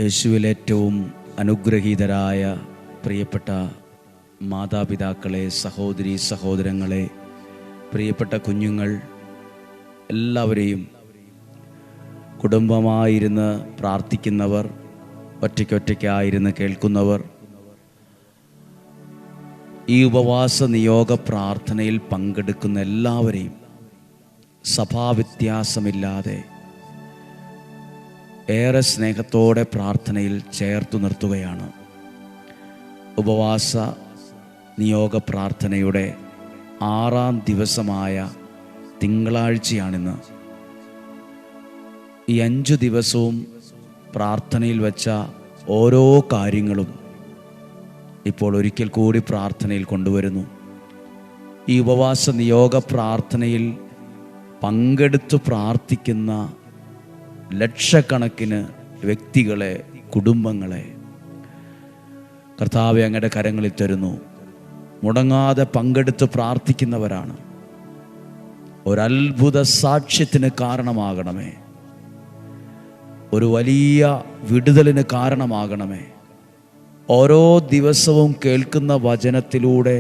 യേശുവിൽ ഏറ്റവും അനുഗ്രഹീതരായ പ്രിയപ്പെട്ട മാതാപിതാക്കളെ, സഹോദരി സഹോദരങ്ങളെ, പ്രിയപ്പെട്ട കുഞ്ഞുങ്ങൾ എല്ലാവരെയും, കുടുംബമായിരുന്ന് പ്രാർത്ഥിക്കുന്നവർ, ഒറ്റയ്ക്കൊറ്റയ്ക്കായിരുന്ന് കേൾക്കുന്നവർ, ഈ ഉപവാസ നിയോഗ പ്രാർത്ഥനയിൽ പങ്കെടുക്കുന്ന എല്ലാവരെയും സഭാവ്യത്യാസമില്ലാതെ ഏറെ സ്നേഹത്തോടെ പ്രാർത്ഥനയിൽ ചേർത്തു നിർത്തുകയാണ്. ഉപവാസ നിയോഗ പ്രാർത്ഥനയുടെ 6-ാം ദിവസമായ തിങ്കളാഴ്ചയാണിന്ന്. ഈ 5 ദിവസവും പ്രാർത്ഥനയിൽ വച്ച ഓരോ കാര്യങ്ങളും ഇപ്പോൾ ഒരിക്കൽ കൂടി പ്രാർത്ഥനയിൽ കൊണ്ടുവരുന്നു. ഈ ഉപവാസ നിയോഗ പ്രാർത്ഥനയിൽ പങ്കെടുത്തു പ്രാർത്ഥിക്കുന്ന ലക്ഷക്കണക്കിന് വ്യക്തികളെ, കുടുംബങ്ങളെ കർത്താവേ അങ്ങയുടെ കരങ്ങളിൽ തരുന്നു. മുടങ്ങാതെ പങ്കെടുത്ത് പ്രാർത്ഥിക്കുന്നവരാണ്. ഒരത്ഭുത സാക്ഷ്യത്തിന് കാരണമാകണമേ, ഒരു വലിയ വിടുതലിന് കാരണമാകണമേ. ഓരോ ദിവസവും കേൾക്കുന്ന വചനത്തിലൂടെ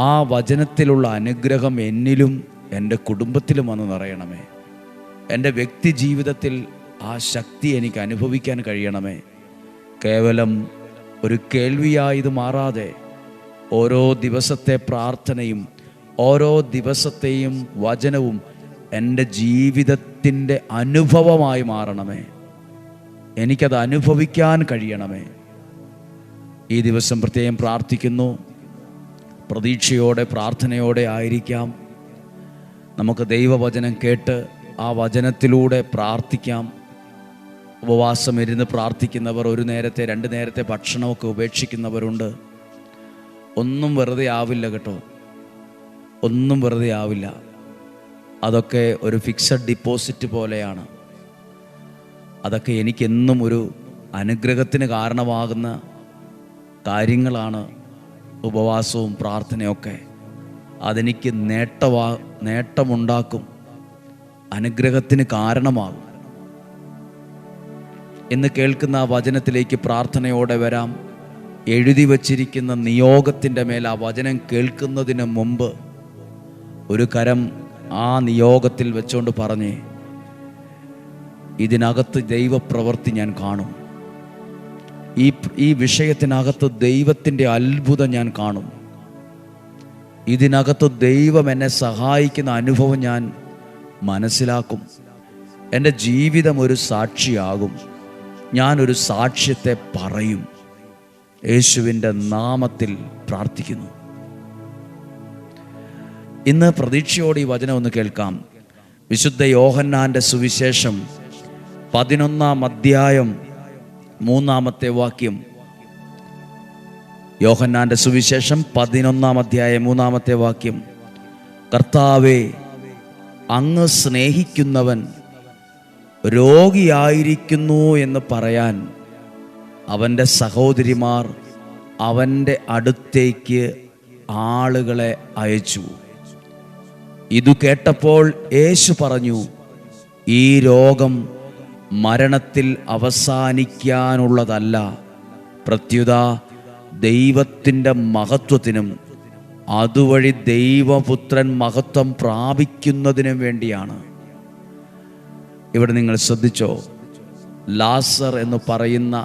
ആ വചനത്തിലുള്ള അനുഗ്രഹം എന്നിലും എൻ്റെ കുടുംബത്തിലും വന്ന് നിറയണമേ. എൻ്റെ വ്യക്തി ജീവിതത്തിൽ ആ ശക്തി എനിക്ക് അനുഭവിക്കാൻ കഴിയണമേ. കേവലം ഒരു കേൾവിയായി ഇത് മാറാതെ ഓരോ ദിവസത്തെ പ്രാർത്ഥനയും ഓരോ ദിവസത്തെയും വചനവും എൻ്റെ ജീവിതത്തിൻ്റെ അനുഭവമായി മാറണമേ. എനിക്കത് അനുഭവിക്കാൻ കഴിയണമേ. ഈ ദിവസം പ്രത്യേകം പ്രാർത്ഥിക്കുന്നു. പ്രതീക്ഷയോടെ, പ്രാർത്ഥനയോടെ ആയിരിക്കാം. നമുക്ക് ദൈവവചനം കേട്ട് ആ വചനത്തിലൂടെ പ്രാർത്ഥിക്കാം. ഉപവാസം ഇരുന്ന് പ്രാർത്ഥിക്കുന്നവർ 1 നേരത്തെ 2 നേരത്തെ ഭക്ഷണമൊക്കെ ഉപേക്ഷിക്കുന്നവരുണ്ട്. ഒന്നും വെറുതെ ആവില്ല കേട്ടോ, ഒന്നും വെറുതെ ആവില്ല. അതൊക്കെ ഒരു ഫിക്സഡ് ഡിപ്പോസിറ്റ് പോലെയാണ്. അതൊക്കെ എനിക്കെന്നും ഒരു അനുഗ്രഹത്തിന് കാരണമാകുന്ന കാര്യങ്ങളാണ്. ഉപവാസവും പ്രാർത്ഥനയൊക്കെ അതെനിക്ക് നേട്ടമുണ്ടാക്കും, അനുഗ്രഹത്തിന് കാരണമാകും. എന്ന് കേൾക്കുന്ന ആ വചനത്തിലേക്ക് പ്രാർത്ഥനയോടെ വരാം. എഴുതി വച്ചിരിക്കുന്ന നിയോഗത്തിൻ്റെ മേൽ ആ വചനം കേൾക്കുന്നതിന് മുമ്പ് ഒരു കരം ആ നിയോഗത്തിൽ വെച്ചുകൊണ്ട് പറഞ്ഞേ, ഇതിനകത്ത് ദൈവപ്രവൃത്തി ഞാൻ കാണും. ഈ വിഷയത്തിനകത്ത് ദൈവത്തിൻ്റെ അത്ഭുതം ഞാൻ കാണും. ഇതിനകത്ത് ദൈവം എന്നെ സഹായിക്കുന്ന അനുഭവം ഞാൻ മനസ്സിലാക്കും. എൻ്റെ ജീവിതം ഒരു സാക്ഷിയാകും. ഞാനൊരു സാക്ഷ്യത്തെ പറയും. യേശുവിൻ്റെ നാമത്തിൽ പ്രാർത്ഥിക്കുന്നു. ഇന്ന് പ്രതീക്ഷയോടെ ഈ വചനം ഒന്ന് കേൾക്കാം. വിശുദ്ധ യോഹന്നാൻ്റെ സുവിശേഷം 11-ാം അധ്യായം 3-ാമത്തെ വാക്യം. യോഹന്നാൻ്റെ സുവിശേഷം 11-ാം അധ്യായം 3-ാമത്തെ വാക്യം. കർത്താവേ, അങ്ങ് സ്നേഹിക്കുന്നവൻ രോഗിയായിരിക്കുന്നു എന്ന് പറയാൻ അവൻ്റെ സഹോദരിമാർ അവൻ്റെ അടുത്തേക്ക് ആളുകളെ അയച്ചു. ഇതു കേട്ടപ്പോൾ യേശു പറഞ്ഞു, ഈ രോഗം മരണത്തിൽ അവസാനിക്കാനുള്ളതല്ല, പ്രത്യുത ദൈവത്തിൻ്റെ മഹത്വത്തിനും അതുവഴി ദൈവപുത്രൻ മഹത്വം പ്രാപിക്കുന്നതിനും വേണ്ടിയാണ്. ഇവിടെ നിങ്ങൾ ശ്രദ്ധിച്ചോ, ലാസർ എന്ന് പറയുന്ന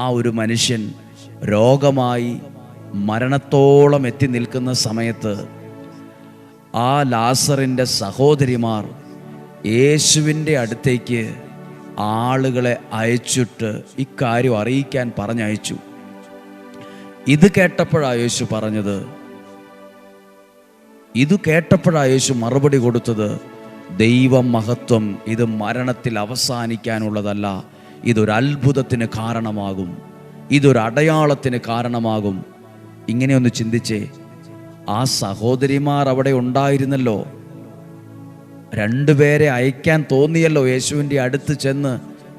ആ ഒരു മനുഷ്യൻ രോഗമായി മരണത്തോളം എത്തി നിൽക്കുന്ന സമയത്ത് ആ ലാസറിൻ്റെ സഹോദരിമാർ യേശുവിൻ്റെ അടുത്തേക്ക് ആളുകളെ അയച്ചിട്ട് ഇക്കാര്യം അറിയിക്കാൻ പറഞ്ഞയച്ചു. ഇത് കേട്ടപ്പോഴാണ് യേശു പറഞ്ഞത്, ഇത് കേട്ടപ്പോഴാണ് യേശു മറുപടി കൊടുത്തത്, ദൈവ മഹത്വം ഇത് മരണത്തിൽ അവസാനിക്കാനുള്ളതല്ല, ഇതൊരു അത്ഭുതത്തിന് കാരണമാകും, ഇതൊരു അടയാളത്തിന് കാരണമാകും. ഇങ്ങനെയൊന്ന് ചിന്തിച്ചേ, ആ സഹോദരിമാർ അവിടെ ഉണ്ടായിരുന്നല്ലോ. 2 പേരെ അയക്കാൻ തോന്നിയല്ലോ യേശുവിൻ്റെ അടുത്ത് ചെന്ന്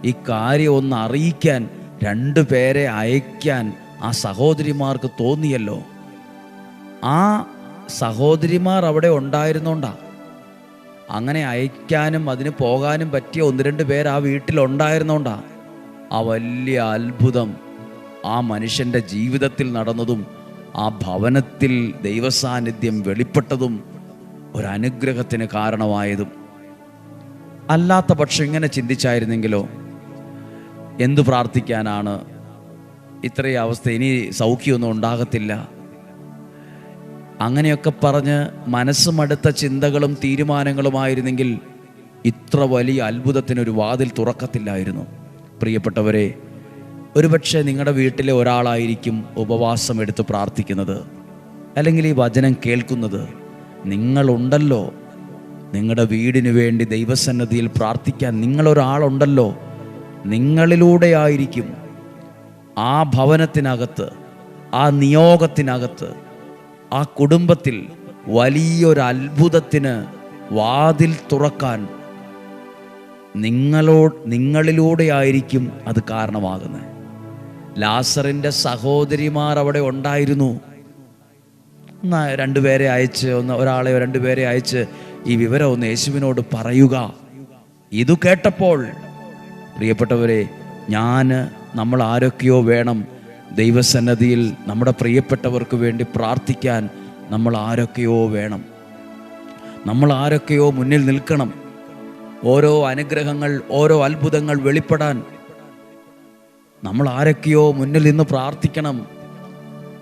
ഈ കാര്യം ഒന്ന് അറിയിക്കാൻ. 2 പേരെ അയക്കാൻ ആ സഹോദരിമാർക്ക് തോന്നിയല്ലോ. ആ സഹോദരിമാർ അവിടെ ഉണ്ടായിരുന്നോണ്ടാ അങ്ങനെ അയക്കാനും അതിന് പോകാനും പറ്റിയ 1-2 പേർ ആ വീട്ടിലുണ്ടായിരുന്നോണ്ടാ ആ വലിയ അത്ഭുതം ആ മനുഷ്യൻ്റെ ജീവിതത്തിൽ നടന്നതും ആ ഭവനത്തിൽ ദൈവസാന്നിധ്യം വെളിപ്പെട്ടതും ഒരനുഗ്രഹത്തിന് കാരണമായതും. അല്ലാത്ത പക്ഷം ഇങ്ങനെ ചിന്തിച്ചായിരുന്നെങ്കിലോ, എന്തു പ്രാർത്ഥിക്കാനാണ്, ഇത്രയും അവസ്ഥ, ഇനി സൗഖ്യമൊന്നും ഉണ്ടാകത്തില്ല, അങ്ങനെയൊക്കെ പറഞ്ഞ് മനസ്സ് മടുത്ത ചിന്തകളും തീരുമാനങ്ങളുമായിരുന്നെങ്കിൽ ഇത്ര വലിയ അത്ഭുതത്തിനൊരു വാതിൽ തുറക്കത്തില്ലായിരുന്നു. പ്രിയപ്പെട്ടവരെ, ഒരുപക്ഷെ നിങ്ങളുടെ വീട്ടിലെ ഒരാളായിരിക്കും ഉപവാസം എടുത്ത് പ്രാർത്ഥിക്കുന്നത്, അല്ലെങ്കിൽ ഈ വചനം കേൾക്കുന്നത്. നിങ്ങളുണ്ടല്ലോ, നിങ്ങളുടെ വീടിന് വേണ്ടി ദൈവസന്നിധിയിൽ പ്രാർത്ഥിക്കാൻ നിങ്ങളൊരാളുണ്ടല്ലോ. നിങ്ങളിലൂടെ ആയിരിക്കും ആ ഭവനത്തിനകത്ത്, ആ നിയോഗത്തിനകത്ത്, ആ കുടുംബത്തിൽ വലിയൊരു അത്ഭുതത്തിന് വാതിൽ തുറക്കാൻ നിങ്ങളിലൂടെ ആയിരിക്കും അത് കാരണമാകുന്നത്. ലാസറിൻ്റെ സഹോദരിമാർ അവിടെ ഉണ്ടായിരുന്നു. രണ്ടുപേരെ അയച്ച്, ഒരാളെ രണ്ടുപേരെ അയച്ച് ഈ വിവരം ഒന്ന് യേശുവിനോട് പറയുക. ഇത് കേട്ടപ്പോൾ പ്രിയപ്പെട്ടവരെ, നമ്മൾ ആരൊക്കെയോ വേണം ദൈവസന്നിധിയിൽ നമ്മുടെ പ്രിയപ്പെട്ടവർക്ക് വേണ്ടി പ്രാർത്ഥിക്കാൻ. നമ്മൾ ആരൊക്കെയോ വേണം, നമ്മൾ ആരൊക്കെയോ മുന്നിൽ നിൽക്കണം. ഓരോ അനുഗ്രഹങ്ങൾ, ഓരോ അത്ഭുതങ്ങൾ വെളിപ്പെടാൻ നമ്മൾ ആരൊക്കെയോ മുന്നിൽ നിന്ന് പ്രാർത്ഥിക്കണം.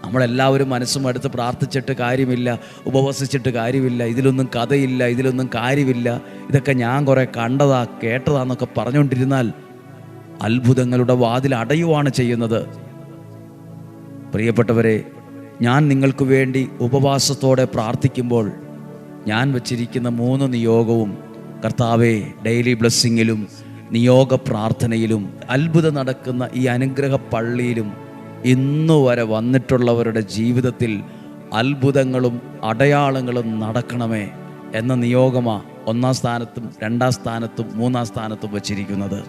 നമ്മളെല്ലാവരും മനസ്സും അടുത്ത് പ്രാർത്ഥിച്ചിട്ട് കാര്യമില്ല, ഉപവസിച്ചിട്ട് കാര്യമില്ല, ഇതിലൊന്നും കഥയില്ല, ഇതിലൊന്നും കാര്യമില്ല, ഇതൊക്കെ ഞാൻ കുറേ കണ്ടതാ കേട്ടതാന്നൊക്കെ പറഞ്ഞുകൊണ്ടിരുന്നാൽ അത്ഭുതങ്ങളുടെ വാതിൽ അടയുവാണ് ചെയ്യുന്നത്. പ്രിയപ്പെട്ടവരെ, ഞാൻ നിങ്ങൾക്ക് വേണ്ടി ഉപവാസത്തോടെ പ്രാർത്ഥിക്കുമ്പോൾ ഞാൻ വച്ചിരിക്കുന്ന 3 നിയോഗവും കർത്താവേ, ഡെയിലി ബ്ലെസ്സിങ്ങിലും നിയോഗ പ്രാർത്ഥനയിലും അത്ഭുതം നടക്കുന്ന ഈ അനുഗ്രഹ പള്ളിയിലും ഇന്നുവരെ വന്നിട്ടുള്ളവരുടെ ജീവിതത്തിൽ അത്ഭുതങ്ങളും അടയാളങ്ങളും നടക്കണമേ എന്ന നിയോഗമാണ് 1-ാം സ്ഥാനത്തും 2-ാം സ്ഥാനത്തും 3-ാം സ്ഥാനത്തും വച്ചിരിക്കുന്നത്.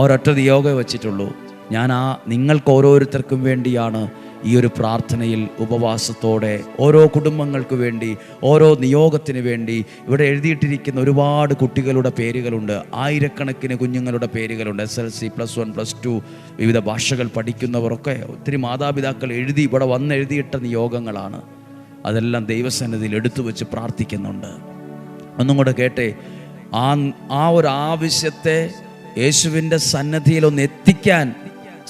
ഒരൊറ്റ നിയോഗമേ വച്ചിട്ടുള്ളൂ. ഞാൻ നിങ്ങൾക്ക് ഓരോരുത്തർക്കും വേണ്ടിയാണ് ഈ ഒരു പ്രാർത്ഥനയിൽ ഉപവാസത്തോടെ ഓരോ കുടുംബങ്ങൾക്ക് വേണ്ടി, ഓരോ നിയോഗത്തിന് വേണ്ടി. ഇവിടെ എഴുതിയിട്ടിരിക്കുന്ന ഒരുപാട് കുട്ടികളുടെ പേരുകളുണ്ട്, ആയിരക്കണക്കിന് കുഞ്ഞുങ്ങളുടെ പേരുകളുണ്ട്. SLC, +1, +2 വിവിധ ഭാഷകൾ പഠിക്കുന്നവരൊക്കെ ഒത്തിരി മാതാപിതാക്കൾ ഇവിടെ വന്ന് എഴുതിയിട്ട നിയോഗങ്ങളാണ്. അതെല്ലാം ദൈവസന്നിധിയിൽ എടുത്തു വെച്ച് പ്രാർത്ഥിക്കുന്നുണ്ട്. ഒന്നും കൂടെ കേട്ടെ, ആ ഒരു ആവശ്യത്തെ യേശുവിൻ്റെ സന്നിധിയിൽ ഒന്ന് എത്തിക്കാൻ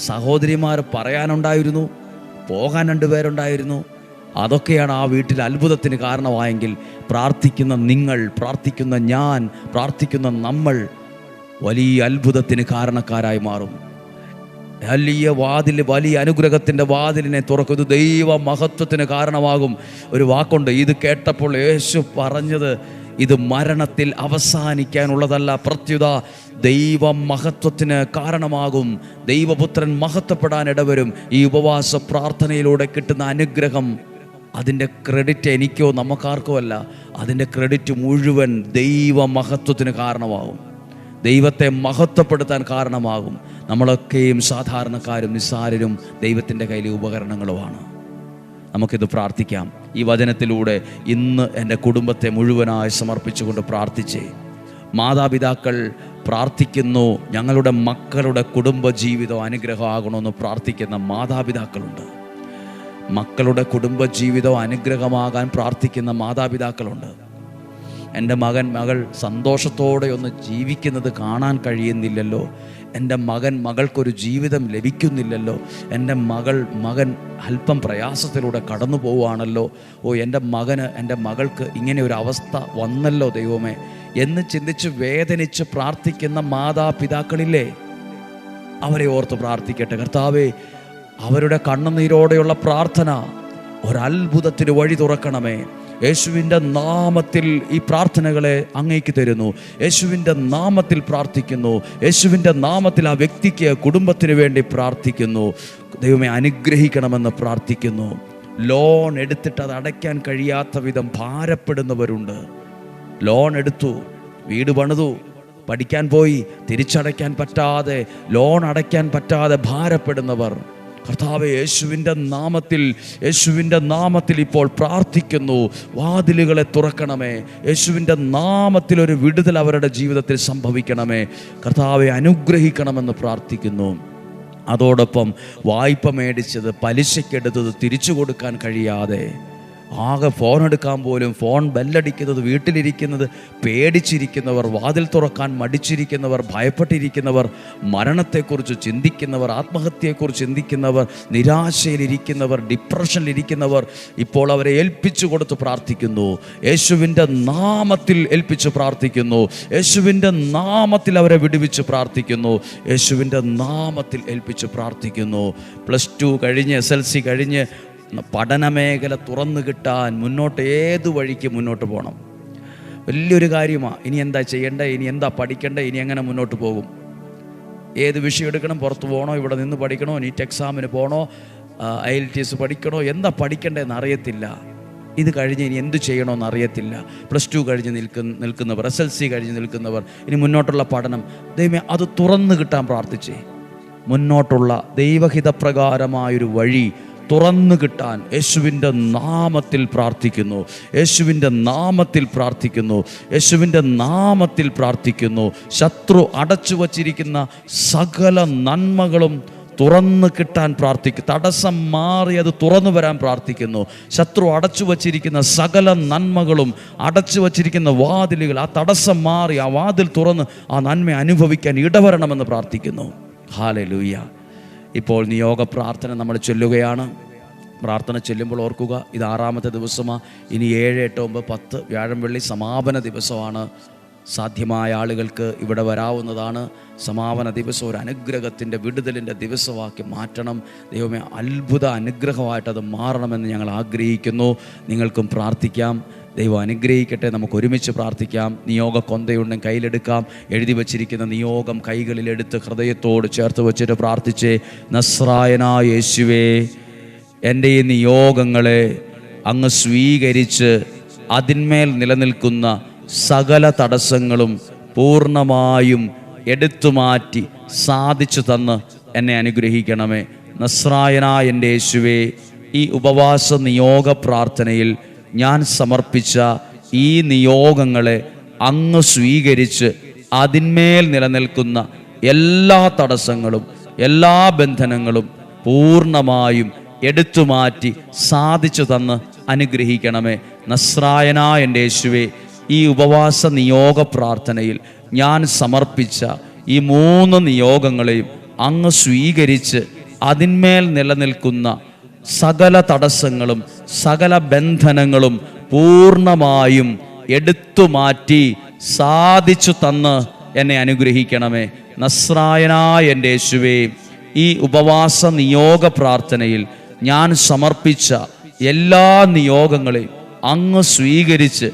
സഹോദരിമാർ പറയാനുണ്ടായിരുന്നു, പോകാൻ 2 പേരുണ്ടായിരുന്നു. അതൊക്കെയാണ് ആ വീട്ടിൽ അത്ഭുതത്തിന് കാരണമായെങ്കിൽ പ്രാർത്ഥിക്കുന്ന നിങ്ങൾ, പ്രാർത്ഥിക്കുന്ന ഞാൻ, പ്രാർത്ഥിക്കുന്ന നമ്മൾ വലിയ അത്ഭുതത്തിന് കാരണക്കാരായി മാറും. വലിയ അനുഗ്രഹത്തിൻ്റെ വാതിലിനെ തുറക്കും. ദൈവ മഹത്വത്തിന് കാരണമാകും. ഒരു വാക്കുണ്ട്, ഇത് കേട്ടപ്പോൾ യേശു പറഞ്ഞത്, ഇത് മരണത്തിൽ അവസാനിക്കാനുള്ളതല്ല, പ്രത്യുത ദൈവ മഹത്വത്തിന് കാരണമാകും. ദൈവപുത്രൻ മഹത്വപ്പെടാൻ ഇടവരും. ഈ ഉപവാസ പ്രാർത്ഥനയിലൂടെ കിട്ടുന്ന അനുഗ്രഹം, അതിൻ്റെ ക്രെഡിറ്റ് എനിക്കോ നമുക്കാർക്കോ അല്ല, അതിൻ്റെ ക്രെഡിറ്റ് മുഴുവൻ ദൈവ മഹത്വത്തിന് കാരണമാകും, ദൈവത്തെ മഹത്വപ്പെടുത്താൻ കാരണമാകും. നമ്മളൊക്കെയും സാധാരണക്കാരും നിസ്സാരരും ദൈവത്തിൻ്റെ കയ്യിലെ ഉപകരണങ്ങളുമാണ്. നമുക്കിത് പ്രാർത്ഥിക്കാം. ഈ വചനത്തിലൂടെ ഇന്ന് എൻ്റെ കുടുംബത്തെ മുഴുവനായി സമർപ്പിച്ചുകൊണ്ട് പ്രാർത്ഥിച്ചേ. മാതാപിതാക്കൾ പ്രാർത്ഥിക്കുന്നു, ഞങ്ങളുടെ മക്കളുടെ കുടുംബജീവിതം അനുഗ്രഹമാകണമെന്ന് പ്രാർത്ഥിക്കുന്ന മാതാപിതാക്കളുണ്ട്. മക്കളുടെ കുടുംബജീവിതം അനുഗ്രഹമാകാൻ പ്രാർത്ഥിക്കുന്ന മാതാപിതാക്കളുണ്ട്. എൻ്റെ മകൾ സന്തോഷത്തോടെ ഒന്ന് ജീവിക്കുന്നത് കാണാൻ കഴിയുന്നില്ലല്ലോ, എൻ്റെ മകൾക്കൊരു ജീവിതം ലഭിക്കുന്നില്ലല്ലോ, എൻ്റെ മകൻ അല്പം പ്രയാസത്തിലൂടെ കടന്നു പോവുകയാണല്ലോ, എൻ്റെ മകൾക്ക് ഇങ്ങനെ ഒരു അവസ്ഥ വന്നല്ലോ ദൈവമേ എന്ന് ചിന്തിച്ച് വേദനിച്ച് പ്രാർത്ഥിക്കുന്ന മാതാപിതാക്കളില്ലേ? അവരെ ഓർത്ത് പ്രാർത്ഥിക്കട്ടെ. കർത്താവേ, അവരുടെ കണ്ണുനീരോടെയുള്ള പ്രാർത്ഥന ഒരത്ഭുതത്തിന് വഴി തുറക്കണമേ. യേശുവിൻ്റെ നാമത്തിൽ ഈ പ്രാർത്ഥനകളെ അങ്ങേക്ക് തരുന്നു. യേശുവിൻ്റെ നാമത്തിൽ പ്രാർത്ഥിക്കുന്നു. യേശുവിൻ്റെ നാമത്തിൽ ആ വ്യക്തിക്ക്, കുടുംബത്തിന് വേണ്ടി പ്രാർത്ഥിക്കുന്നു. ദൈവമേ, അനുഗ്രഹിക്കണമെന്ന് പ്രാർത്ഥിക്കുന്നു. ലോൺ എടുത്തിട്ട് അത് അടയ്ക്കാൻ കഴിയാത്ത വിധം ഭാരപ്പെടുന്നവരുണ്ട്. ലോൺ എടുത്തു, വീട് പണിതു, പഠിക്കാൻ പോയി, തിരിച്ചടയ്ക്കാൻ പറ്റാതെ, ലോൺ അടയ്ക്കാൻ പറ്റാതെ ഭാരപ്പെടുന്നവർ, കർത്താവേ, യേശുവിൻ്റെ നാമത്തിൽ ഇപ്പോൾ പ്രാർത്ഥിക്കുന്നു. വാതിലുകളെ തുറക്കണമേ. യേശുവിൻ്റെ നാമത്തിൽ ഒരു വിടുതൽ അവരുടെ ജീവിതത്തിൽ സംഭവിക്കണമേ. കർത്താവെ, അനുഗ്രഹിക്കണമെന്ന് പ്രാർത്ഥിക്കുന്നു. അതോടൊപ്പം വായ്പ മേടിച്ചത്, പലിശക്കെടുത്തത് തിരിച്ചു കൊടുക്കാൻ കഴിയാതെ ആകെ ഫോൺ എടുക്കാൻ പോലും, ഫോൺ ബെല്ലടിക്കുന്നത്, വീട്ടിലിരിക്കുന്നത് പേടിച്ചിരിക്കുന്നവർ, വാതിൽ തുറക്കാൻ മടിച്ചിരിക്കുന്നവർ, ഭയപ്പെട്ടിരിക്കുന്നവർ, മരണത്തെക്കുറിച്ച് ചിന്തിക്കുന്നവർ, ആത്മഹത്യയെക്കുറിച്ച് ചിന്തിക്കുന്നവർ, നിരാശയിലിരിക്കുന്നവർ, ഡിപ്രഷനിലിരിക്കുന്നവർ, ഇപ്പോൾ അവരെ ഏൽപ്പിച്ചു കൊടുത്ത് പ്രാർത്ഥിക്കുന്നു. യേശുവിൻ്റെ നാമത്തിൽ ഏൽപ്പിച്ച് പ്രാർത്ഥിക്കുന്നു. യേശുവിൻ്റെ നാമത്തിൽ അവരെ വിടുവിച്ച് പ്രാർത്ഥിക്കുന്നു. യേശുവിൻ്റെ നാമത്തിൽ ഏൽപ്പിച്ച് പ്രാർത്ഥിക്കുന്നു. +2 കഴിഞ്ഞ്, SLC കഴിഞ്ഞ് പഠനമേഖല തുറന്നു കിട്ടാൻ മുന്നോട്ട് ഏത് വഴിക്ക് മുന്നോട്ട് പോകണം? വലിയൊരു കാര്യമാണ്. ഇനി എന്താ ചെയ്യേണ്ടത്? ഇനി എന്താ പഠിക്കേണ്ടത്? ഇനി എങ്ങനെ മുന്നോട്ട് പോകും? ഏത് വിഷയം എടുക്കണം? പുറത്ത് പോകണോ? ഇവിടെ നിന്ന് പഠിക്കണോ? നീറ്റ് എക്സാമിന് പോകണോ? IELTS പഠിക്കണോ? എന്താ പഠിക്കേണ്ടതെന്ന് അറിയത്തില്ല. ഇത് കഴിഞ്ഞ് ഇനി എന്ത് ചെയ്യണമെന്ന് അറിയത്തില്ല. +2 കഴിഞ്ഞ് നിൽക്കുന്നവർ, SLC കഴിഞ്ഞ് നിൽക്കുന്നവർ, ഇനി മുന്നോട്ടുള്ള പഠനം, ദൈവമേ അത് തുറന്നു കിട്ടാൻ പ്രാർത്ഥിച്ചേ. മുന്നോട്ടുള്ള ദൈവഹിതപ്രകാരമായൊരു വഴി തുറന്നു കിട്ടാൻ യേശുവിൻ്റെ നാമത്തിൽ പ്രാർത്ഥിക്കുന്നു. യേശുവിൻ്റെ നാമത്തിൽ പ്രാർത്ഥിക്കുന്നു. യേശുവിൻ്റെ നാമത്തിൽ പ്രാർത്ഥിക്കുന്നു. ശത്രു അടച്ചു വച്ചിരിക്കുന്ന സകല നന്മകളും തുറന്നു കിട്ടാൻ പ്രാർത്ഥിക്കുന്നു. തടസ്സം മാറി അത് തുറന്നു വരാൻ പ്രാർത്ഥിക്കുന്നു. ശത്രു അടച്ചു വച്ചിരിക്കുന്ന സകല നന്മകളും, അടച്ചു വച്ചിരിക്കുന്ന വാതിലുകൾ, ആ തടസ്സം മാറി ആ വാതിൽ തുറന്ന് ആ നന്മ അനുഭവിക്കാൻ ഇടവരണമെന്ന് പ്രാർത്ഥിക്കുന്നു. ഹല്ലേലൂയ. ഇപ്പോൾ നിയോഗ പ്രാർത്ഥന നമ്മൾ ചൊല്ലുകയാണ്. പ്രാർത്ഥന ചൊല്ലുമ്പോൾ ഓർക്കുക, ഇത് 6ാമത്തെ ദിവസമാണ്. ഇനി 7, 8, 9, 10 വ്യാഴം വെള്ളി സമാപന ദിവസമാണ്. സാധ്യമായ ആളുകൾക്ക് ഇവിടെ വരാവുന്നതാണ്. സമാപന ദിവസം ഒരു അനുഗ്രഹത്തിൻ്റെ, വിടുതലിൻ്റെ ദിവസമാക്കി മാറ്റണം. ദൈവമേ, അത്ഭുത അനുഗ്രഹമായിട്ടത് മാറണമെന്ന് ഞങ്ങൾ ആഗ്രഹിക്കുന്നു. നിങ്ങൾക്കും പ്രാർത്ഥിക്കാം. ദൈവം അനുഗ്രഹിക്കട്ടെ. നമുക്ക് ഒരുമിച്ച് പ്രാർത്ഥിക്കാം. നിയോഗ കൊന്തയുണ്ടെങ്കിൽ കയ്യിലെടുക്കാം. എഴുതി വച്ചിരിക്കുന്ന നിയോഗം കൈകളിലെടുത്ത് ഹൃദയത്തോട് ചേർത്ത് വച്ചിട്ട് പ്രാർത്ഥിച്ചേ. നസ്രായനായ യേശുവേ, എൻ്റെ ഈ നിയോഗങ്ങളെ അങ്ങ് സ്വീകരിച്ച് അതിന്മേൽ നിലനിൽക്കുന്ന സകല തടസ്സങ്ങളും പൂർണ്ണമായും എടുത്തുമാറ്റി സാധിച്ചു തന്ന് എന്നെ അനുഗ്രഹിക്കണമേ. നസ്രായനായ എൻ്റെ യേശുവേ, ഈ ഉപവാസ നിയോഗ പ്രാർത്ഥനയിൽ ഞാൻ സമർപ്പിച്ച ഈ നിയോഗങ്ങളെ അങ്ങ് സ്വീകരിച്ച് അതിന്മേൽ നിലനിൽക്കുന്ന എല്ലാ തടസ്സങ്ങളും, എല്ലാ ബന്ധനങ്ങളും പൂർണ്ണമായും എടുത്തുമാറ്റി സാധിച്ചു തന്ന് അനുഗ്രഹിക്കണമേ. നസ്രായനായ എൻ്റെ യേശുവേ, ഈ ഉപവാസ നിയോഗ പ്രാർത്ഥനയിൽ ഞാൻ സമർപ്പിച്ച ഈ 3 നിയോഗങ്ങളെയും അങ്ങ് സ്വീകരിച്ച് അതിന്മേൽ നിലനിൽക്കുന്ന സകല തടസ്സങ്ങളും സകല ബന്ധനങ്ങളും പൂർണ്ണമായും എടുത്തുമാറ്റി സാധിച്ചു തന്ന് എന്നെ അനുഗ്രഹിക്കണമേ. നസ്രായനായ എൻ്റെ യേശുവേ, ഈ ഉപവാസ നിയോഗ പ്രാർത്ഥനയിൽ ഞാൻ സമർപ്പിച്ച എല്ലാ നിയോഗങ്ങളെയും അങ്ങ് സ്വീകരിച്ച്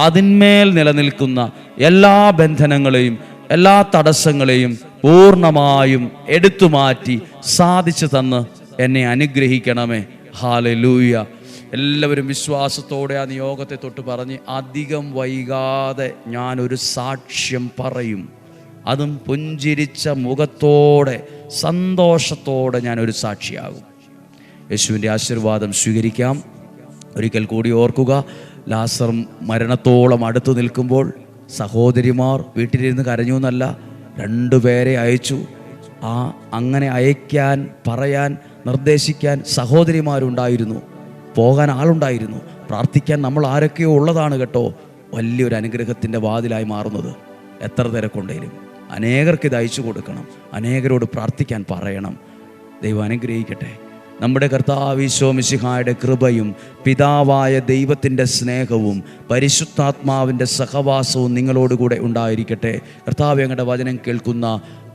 അതിന്മേൽ നിലനിൽക്കുന്ന എല്ലാ ബന്ധനങ്ങളെയും എല്ലാ തടസ്സങ്ങളെയും പൂർണ്ണമായും എടുത്തുമാറ്റി സാധിച്ചു തന്ന് എന്നെ അനുഗ്രഹിക്കണമേ. ഹല്ലേലൂയ. എല്ലാവരും വിശ്വാസത്തോടെ ആ നിയോഗത്തെ തൊട്ട് പറഞ്ഞ്, അധികം വൈകാതെ ഞാനൊരു സാക്ഷ്യം പറയും. അതും പുഞ്ചിരിച്ച മുഖത്തോടെ, സന്തോഷത്തോടെ ഞാനൊരു സാക്ഷിയാകും. യേശുവിൻ്റെ ആശീർവാദം സ്വീകരിക്കാം. ഒരിക്കൽ കൂടി ഓർക്കുക, ലാസർ മരണത്തോളം അടുത്തു നിൽക്കുമ്പോൾ സഹോദരിമാർ വീട്ടിലിരുന്ന് കരഞ്ഞു എന്നല്ല, 2 പേരെ അയച്ചു. അങ്ങനെ അയക്കാൻ, പറയാൻ, നിർദ്ദേശിക്കാൻ സഹോദരിമാരുണ്ടായിരുന്നു. പോകാൻ ആളുണ്ടായിരുന്നു. പ്രാർത്ഥിക്കാൻ നമ്മൾ ആരൊക്കെയോ ഉള്ളതാണ് കേട്ടോ വലിയൊരു അനുഗ്രഹത്തിൻ്റെ വാതിലായി മാറുന്നത്. എത്ര തിരക്കുണ്ടെങ്കിലും അനേകർക്ക് ഇത് അയച്ചു കൊടുക്കണം. അനേകരോട് പ്രാർത്ഥിക്കാൻ പറയണം. ദൈവം അനുഗ്രഹിക്കട്ടെ. നമ്മുടെ കർത്താവ് ഈശോ മിശിഹായുടെ കൃപയും പിതാവായ ദൈവത്തിൻ്റെ സ്നേഹവും പരിശുദ്ധാത്മാവിൻ്റെ സഹവാസവും നിങ്ങളോടുകൂടെ ഉണ്ടായിരിക്കട്ടെ. കർത്താവ്, ഞങ്ങളുടെ വചനം കേൾക്കുന്ന,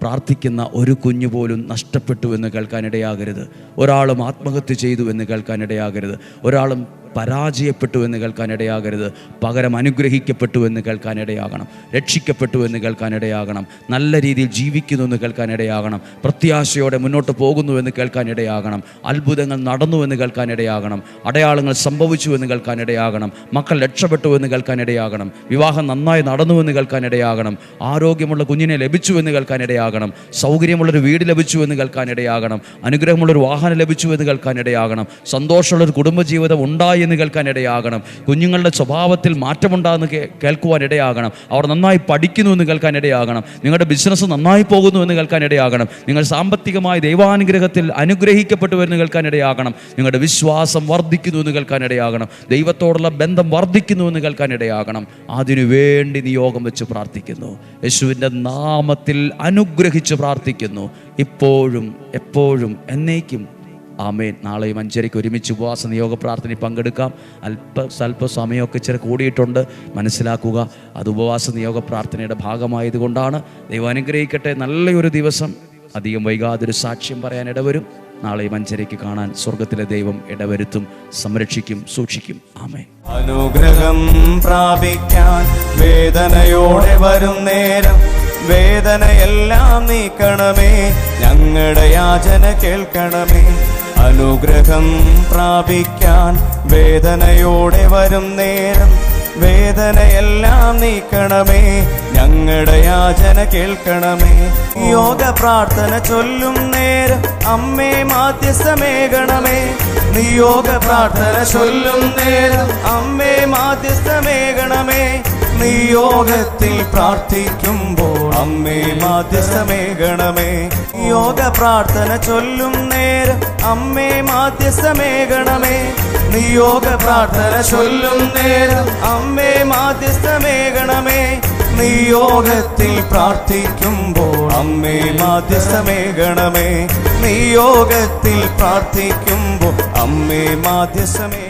പ്രാർത്ഥിക്കുന്ന ഒരു കുഞ്ഞു പോലും നഷ്ടപ്പെട്ടു എന്ന് കേൾക്കാനിടയാകരുത്. ഒരാളും ആത്മഹത്യ ചെയ്തു എന്ന് കേൾക്കാനിടയാകരുത്. ഒരാളും പരാജയപ്പെട്ടു എന്ന് കേൾക്കാൻ ഇടയാകരുത്. പകരം അനുഗ്രഹിക്കപ്പെട്ടു എന്ന് കേൾക്കാൻ ഇടയാകണം. രക്ഷിക്കപ്പെട്ടു എന്ന് കേൾക്കാൻ ഇടയാകണം. നല്ല രീതിയിൽ ജീവിക്കുന്നു എന്ന് കേൾക്കാൻ ഇടയാകണം. പ്രത്യാശയോടെ മുന്നോട്ട് പോകുന്നു എന്ന് കേൾക്കാൻ ഇടയാകണം. അത്ഭുതങ്ങൾ നടന്നു എന്ന് കേൾക്കാൻ ഇടയാകണം. അടയാളങ്ങൾ സംഭവിച്ചു എന്ന് കേൾക്കാൻ ഇടയാകണം. മക്കൾ രക്ഷപ്പെട്ടു എന്ന് കേൾക്കാൻ ഇടയാകണം. വിവാഹം നന്നായി നടന്നു എന്ന് കേൾക്കാൻ ഇടയാകണം. ആരോഗ്യമുള്ള കുഞ്ഞിനെ ലഭിച്ചു എന്ന് കേൾക്കാൻ ഇടയാകണം. സൗകര്യമുള്ളൊരു വീട് ലഭിച്ചു എന്ന് കേൾക്കാൻ ഇടയാകണം. അനുഗ്രഹമുള്ളൊരു വാഹനം ലഭിച്ചു എന്ന് കേൾക്കാൻ ഇടയാകണം. സന്തോഷമുള്ളൊരു കുടുംബജീവിതം ഉണ്ടായി എന്ന് കേൾക്കാൻ ഇടയാകണം. കുഞ്ഞുങ്ങളുടെ സ്വഭാവത്തിൽ മാറ്റമുണ്ടാകുന്ന കേൾക്കുവാൻ ഇടയാകണം. അവർ നന്നായി പഠിക്കുന്നു എന്ന് കേൾക്കാൻ ഇടയാകണം. നിങ്ങളുടെ ബിസിനസ് നന്നായി പോകുന്നു എന്ന് കേൾക്കാൻ ഇടയാകണം. നിങ്ങൾ സാമ്പത്തികമായി ദൈവാനുഗ്രഹത്തിൽ അനുഗ്രഹിക്കപ്പെട്ടു എന്ന് കേൾക്കാൻ ഇടയാകണം. നിങ്ങളുടെ വിശ്വാസം വർദ്ധിക്കുന്നു എന്ന് കേൾക്കാൻ ഇടയാകണം. ദൈവത്തോടുള്ള ബന്ധം വർദ്ധിക്കുന്നു എന്ന് കേൾക്കാൻ ഇടയാകണം. അതിനുവേണ്ടി നിയോഗം വെച്ച് പ്രാർത്ഥിക്കുന്നു. യേശുവിൻ്റെ നാമത്തിൽ അനുഗ്രഹിച്ച് പ്രാർത്ഥിക്കുന്നു. ഇപ്പോഴും എപ്പോഴും എന്നേക്കും. ആമേൻ. നാളെയും 5:30 ഒരുമിച്ച് ഉപവാസ നിയോഗ പ്രാർത്ഥനയിൽ പങ്കെടുക്കാം. സ്വല്പ സമയമൊക്കെ ഇച്ചിരി കൂടിയിട്ടുണ്ട്, മനസ്സിലാക്കുക. അത് ഉപവാസ നിയോഗ പ്രാർത്ഥനയുടെ ഭാഗമായതുകൊണ്ടാണ്. ദൈവം അനുഗ്രഹിക്കട്ടെ. നല്ലൊരു ദിവസം. അധികം വൈകാതെ ഒരു സാക്ഷ്യം പറയാൻ ഇടവരും. നാളെയും 5:30 കാണാൻ സ്വർഗത്തിലെ ദൈവം ഇടവരുത്തും, സംരക്ഷിക്കും, സൂക്ഷിക്കും. ആമേൻ. അനുഗ്രഹം പ്രാപിക്കാൻ വേദനയോടെ വരും നേരം വേദനയെല്ലാം നീക്കണമേ, ഞങ്ങളുടെ യാചന കേൾക്കണമേ. അനുഗ്രഹം പ്രാപിക്കാൻ വേദനയോടെ വരും നേരം വേദനയെല്ലാം നീക്കണമേ, ഞങ്ങളുടെ യാചന കേൾക്കണമേ. യോഗ പ്രാർത്ഥന ചൊല്ലും നേരം അമ്മേ മാധ്യസ്ഥമേകണമേ. നിയോഗ പ്രാർത്ഥന ചൊല്ലും നേരം അമ്മേ മാധ്യസ്ഥമേകണമേ. നിയോഗത്തിൽ പ്രാർത്ഥിക്കുമ്പോൾ അമ്മേ മാധ്യസ്ഥമേകണമേ. യോഗ പ്രാർത്ഥന ചൊല്ലും നേരം അമ്മേ മാധ്യസ്ഥമേകണമേ. നിയോഗ പ്രാർത്ഥന ചൊല്ലും നേരം അമ്മേ മാധ്യസ്ഥമേകണമേ. നിയോഗത്തിൽ പ്രാർത്ഥിക്കുമ്പോൾ അമ്മേ മാധ്യസ്ഥമേകണമേ. നിയോഗത്തിൽ പ്രാർത്ഥിക്കുമ്പോൾ അമ്മേ മാധ്യസ്ഥമേ